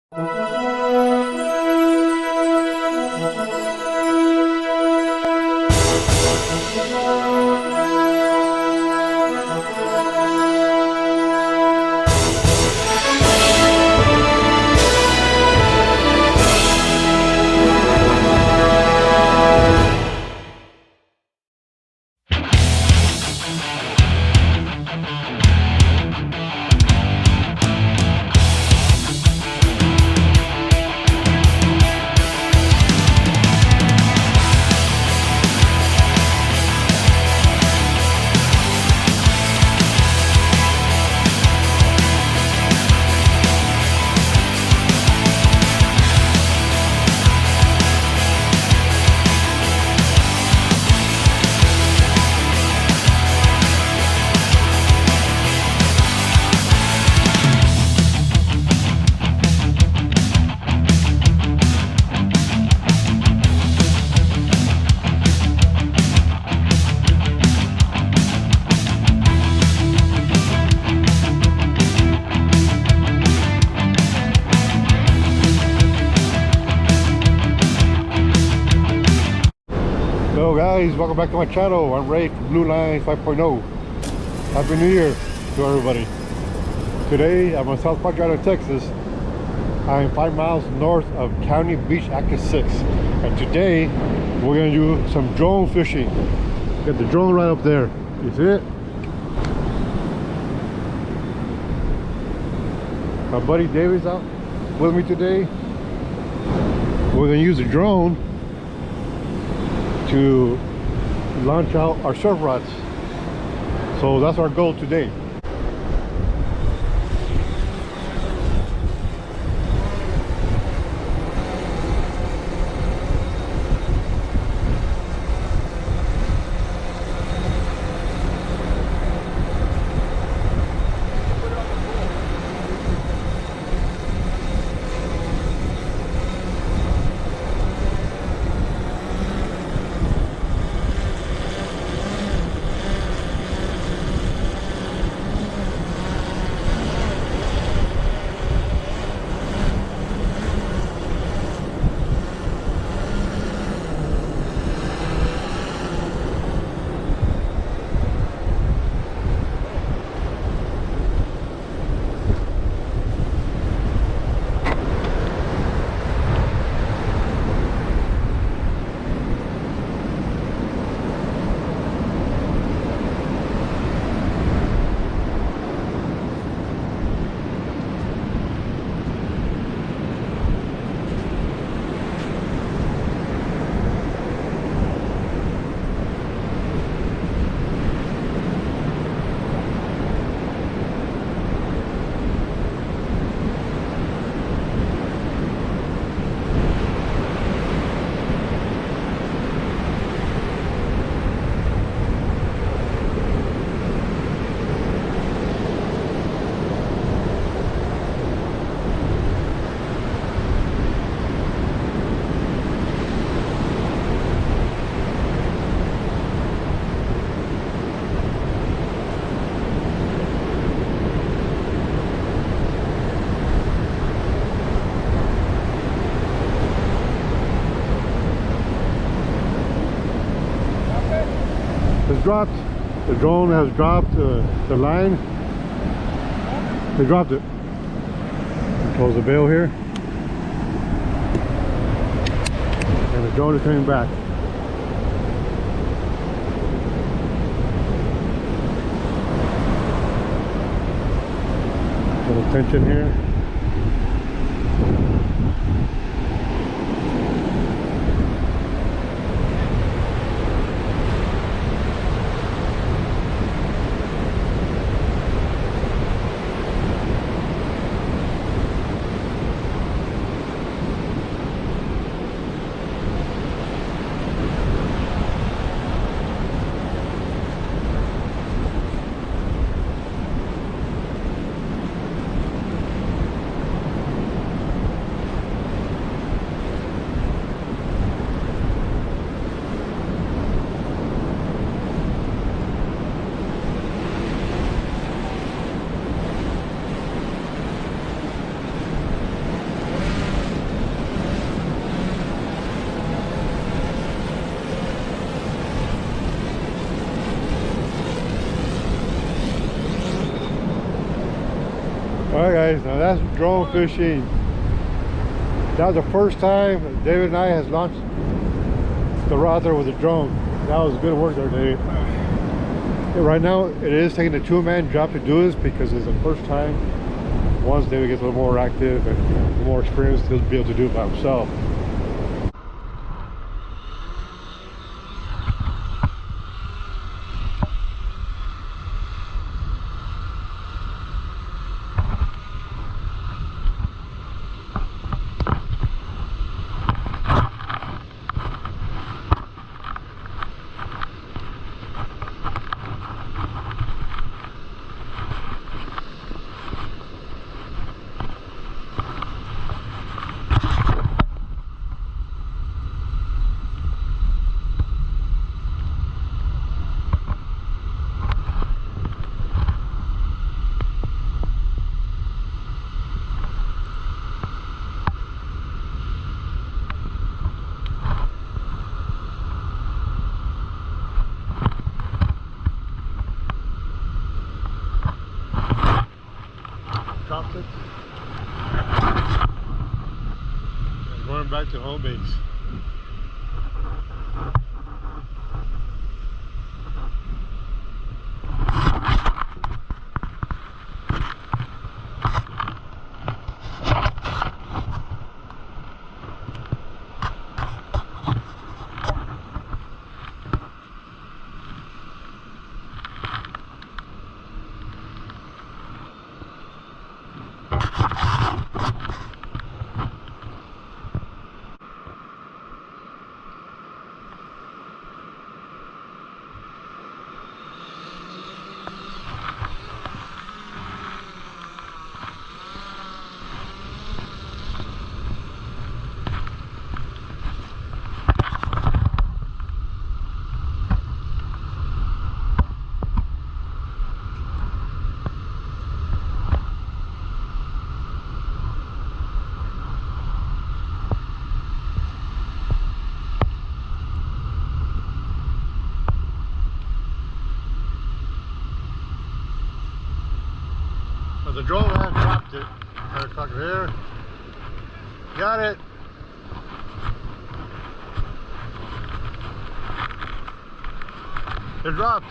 Hello guys, welcome back to my channel. I'm Ray from Blue Line 5.0. Happy New Year to everybody. Today I'm on South Park Island, Texas. I'm 5 miles north of County Beach Active 6. And today we're going to do some drone fishing. Got the drone right up there. You see it? My buddy David's out with me today. We're going to use the drone to launch out our surf rods. So that's our goal today. The drone has dropped the line. They dropped it. Close the bail here. And the drone is coming back. A little tension here. that's drone fishing. That was the first time David and I has launched the rod there with a drone. That was good work there, David. Right now, it is taking a two-man job to do this because it's the first time. Once David gets a little more active and more experience, he'll be able to do it by himself. Dropped it. And going back to home base. The drone had dropped it. Got a clock there. Got it. It dropped.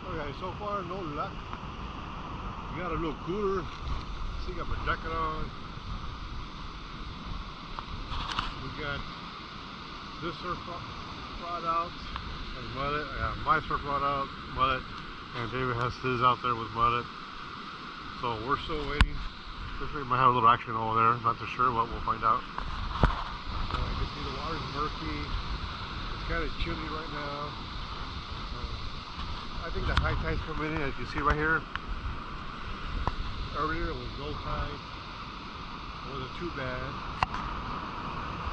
Okay, so far no luck. We got a little cooler. See, got my jacket on. We got this surf rod out and mullet. I got my surf rod out, mullet, and David has his out there with mullet. So we're still waiting. This way might have a little action over there. Not too sure, but we'll find out. You can see the water's murky. It's kind of chilly right now. I think the high tide's coming in, as you see right here. Earlier it was low tide. It wasn't too bad.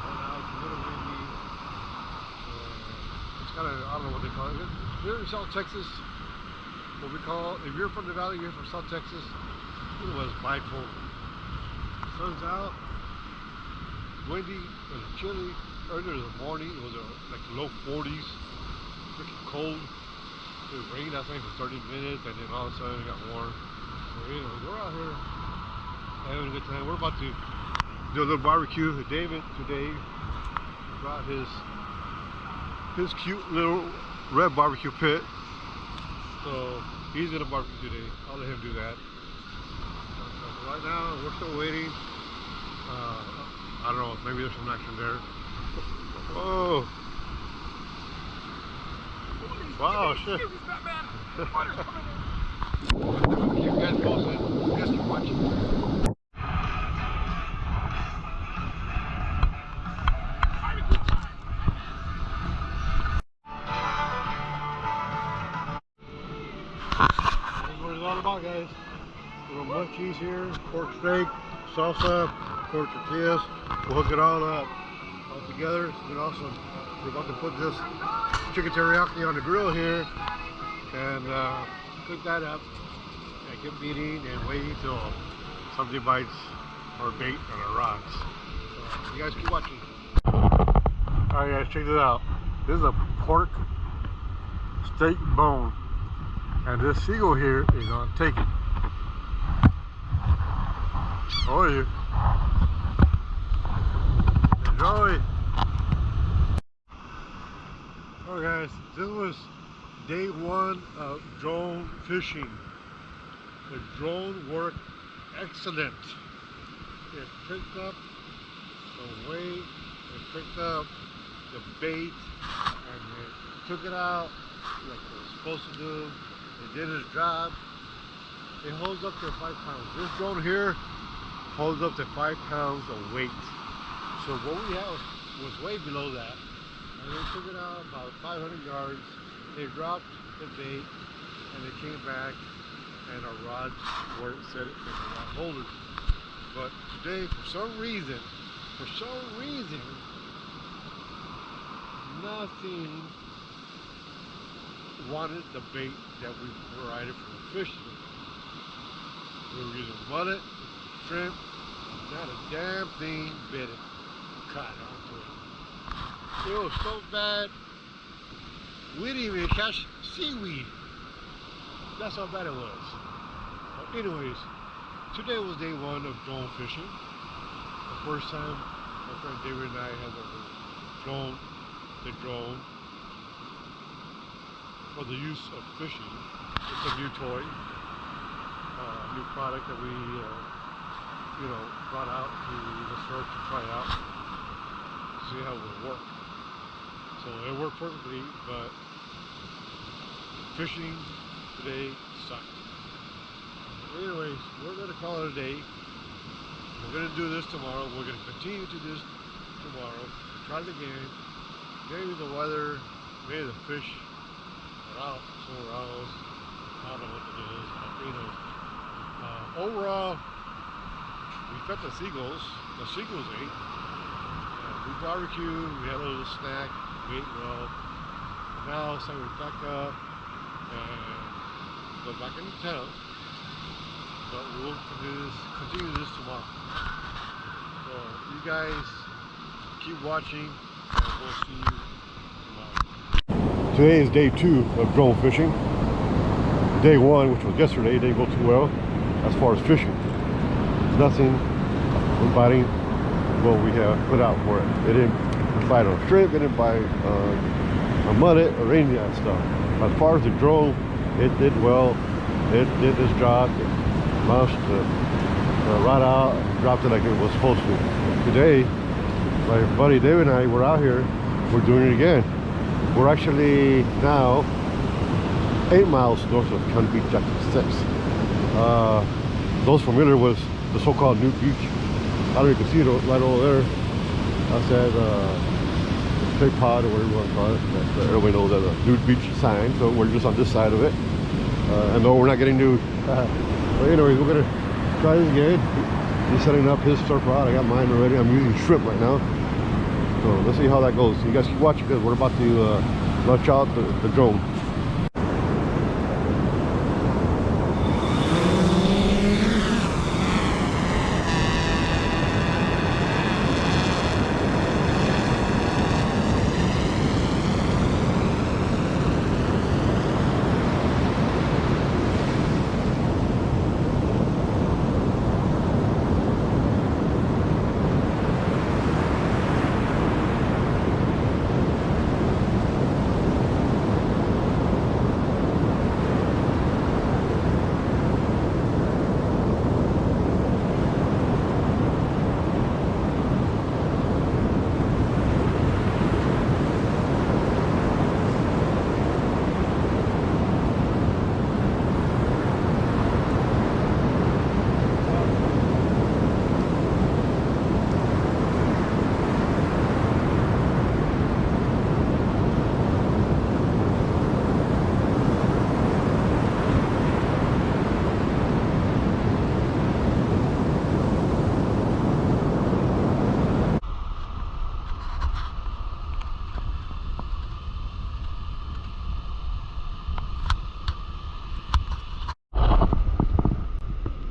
And now it's a little windy. It's kind of, I don't know what they call it. Here in South Texas, what we call, if you're from the valley, you're from South Texas, it was bipolar. Sun's out, windy, it was chilly. Earlier in the morning, it was like low 40s, freaking cold. It rained outside for 30 minutes, and then all of a sudden it got warm. So anyway, we're out here having a good time. We're about to do a little barbecue. David today brought his cute little red barbecue pit. So he's gonna barbecue today. I'll let him do that. Right now we're still waiting. I don't know, maybe there's some action there. Oh! Wow, shit. Keep you guys posted. You guys keep watching. All about, guys. Little munchies here, pork steak, salsa, pork tortillas. We'll hook it all up all together. It's been awesome. We're about to put this chicken teriyaki on the grill here and cook that up and keep eating and waiting till something bites our bait on our rods. So you guys keep watching. Alright guys, check this out. This is a pork steak bone, and this seagull here is gonna take it. Oh yeah. Enjoy. Alright guys, this was day one of drone fishing. The drone worked excellent. It picked up the weight, it picked up the bait, and it took it out like it was supposed to do. It did its job. It holds up to 5 pounds. This drone here holds up to 5 pounds of weight. So what we had was way below that. And they took it out about 500 yards. They dropped the bait and they came back, and our rods were set in the rod holders. But today, for some reason, nothing wanted the bait that we provided for the fish today. We were using mullet, shrimp, not a damn thing bit it. Caught onto it. It was so bad, we didn't even catch seaweed. That's how bad it was. But anyways, today was day one of drone fishing. The first time my friend David and I have ever flown the drone for the use of fishing. It's a new toy, new product that we brought out to the store to try out, see how it would work. So it worked perfectly, but fishing today sucked. Anyways, we're going to call it a day. We're going to do this tomorrow. We're going to continue to do this tomorrow. Try it again. Maybe the weather, maybe the fish are out somewhere else. I don't know what it is, but overall, we fed the seagulls. The seagulls ate. We barbecued. We had a little snack. We ate well. Now it's time to pack up and go back into town. But we'll continue this tomorrow. So you guys keep watching, and we'll see you tomorrow. Today is day 2 of drone fishing. Day 1, which was yesterday, didn't go too well as far as fishing. Nothing biting what we have put out for it. It didn't bite on shrimp, it didn't bite a mullet or any of that stuff. As far as the drone, it did well. It did its job. It launched right out and dropped it like it was supposed to. Today, my buddy David and I were out here. We're doing it again. We're actually now 8 miles north of County Beach, Jackson 6. Those familiar with the so-called Nude Beach, I don't know if you can see it right over there. That's that Cape Pod or whatever you want to call it. Everybody knows that Nude Beach sign, so we're just on this side of it. And no, we're not getting nude. But anyways, we're gonna try this again. He's setting up his surf rod. I got mine already. I'm using shrimp right now. So let's see how that goes. You guys keep watching because we're about to launch out the drone.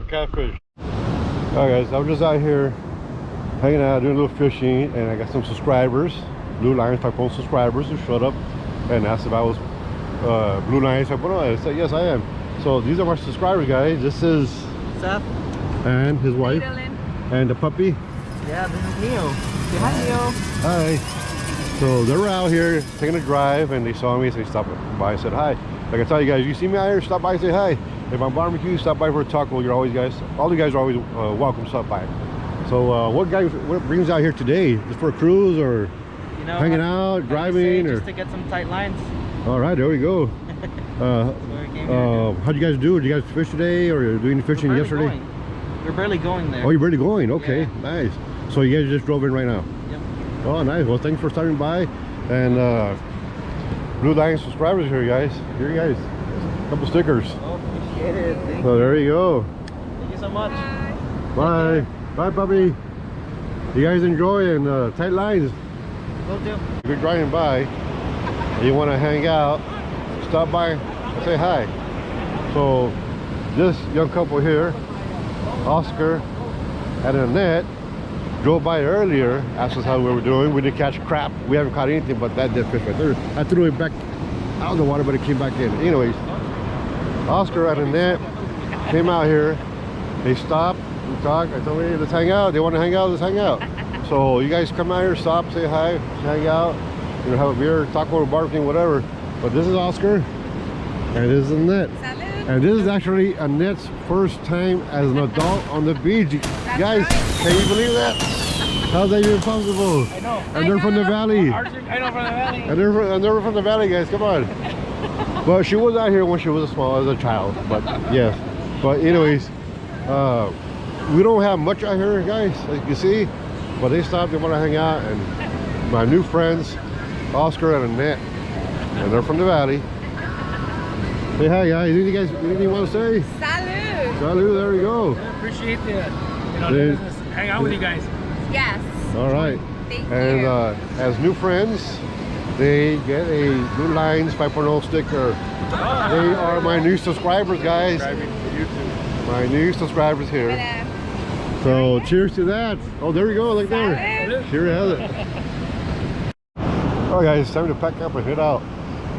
Catfish. Alright guys, I'm just out here hanging out, doing a little fishing, and I got some subscribers. Blue Lions 5.0 subscribers who showed up and asked if I was Blue Lions 5.0. I said yes, I am. So these are my subscribers, guys. This is Seth and his wife and the puppy. Yeah, this is Neo. Say hi, Neo. Hi. So they were out here taking a drive and they saw me, so they stopped by and said hi. Like I tell you guys, you see me out here, stop by and say hi. If I'm barbecue, stop by for a taco. You're always all you guys are always welcome to stop by. So what brings you out here today? Just for a cruise or hanging out, driving, or just to get some tight lines? All right, there we go. How'd you guys do? Did you guys fish today, or you doing fishing yesterday? We're barely going there. Oh, you're barely going. Okay, yeah. Nice. So you guys just drove in right now? Yep. Oh, nice. Well, thanks for stopping by. And Blue Lions subscribers here, guys. Here, guys. A couple stickers. Oh, appreciate it. Thank So there you go. Thank you so much. Bye. Bye, puppy. You guys enjoy and tight lines. Will do. If you're driving by and you want to hang out, stop by and say hi. So this young couple here, Oscar and Annette, drove by earlier, asked us how we were doing. We didn't catch crap. We haven't caught anything but that dead fish right there. I threw it back out of the water, but it came back in. Anyways, Oscar and Annette came out here. They stopped, we talked. I told them, hey, let's hang out. They want to hang out, let's hang out. So you guys come out here, stop, say hi, hang out, you know, have a beer, taco or barbecue, whatever. But this is Oscar, and this is Annette. Salud. And this is actually Annette's first time as an adult on the beach. Guys, can you believe that? How's that even possible? I know. And they're from the valley. I know from the valley. And they're from the valley, guys. Come on. But she was out here when she was small as a child. But yes. But anyways, we don't have much out here, guys, like you see. But they stopped. They want to hang out, and my new friends, Oscar and Annette, and they're from the valley. Say hi, guys. Anything you want to say? Salud. Salud. There we go. I appreciate the business. Hang out with you guys. Yes. All right. Thank And you. as new friends, they get a Blue Lions 5.0 sticker. They are my new subscribers, guys. My new subscribers here. So cheers to that. Oh, there we go. Look there. Here we have it. All right, guys. It's time to pack up and head out.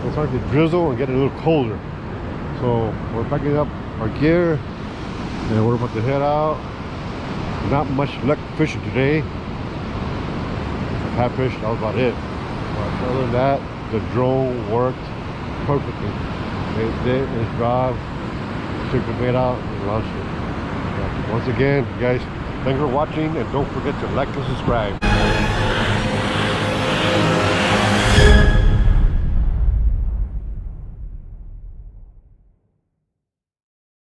It's starting to drizzle and get a little colder. So we're packing up our gear and we're about to head out. Not much luck fishing today. Had fish, that was about it. But other than that, the drone worked perfectly. It did its job, took the bait out and launched it. So once again, guys, thanks for watching, and don't forget to like and subscribe.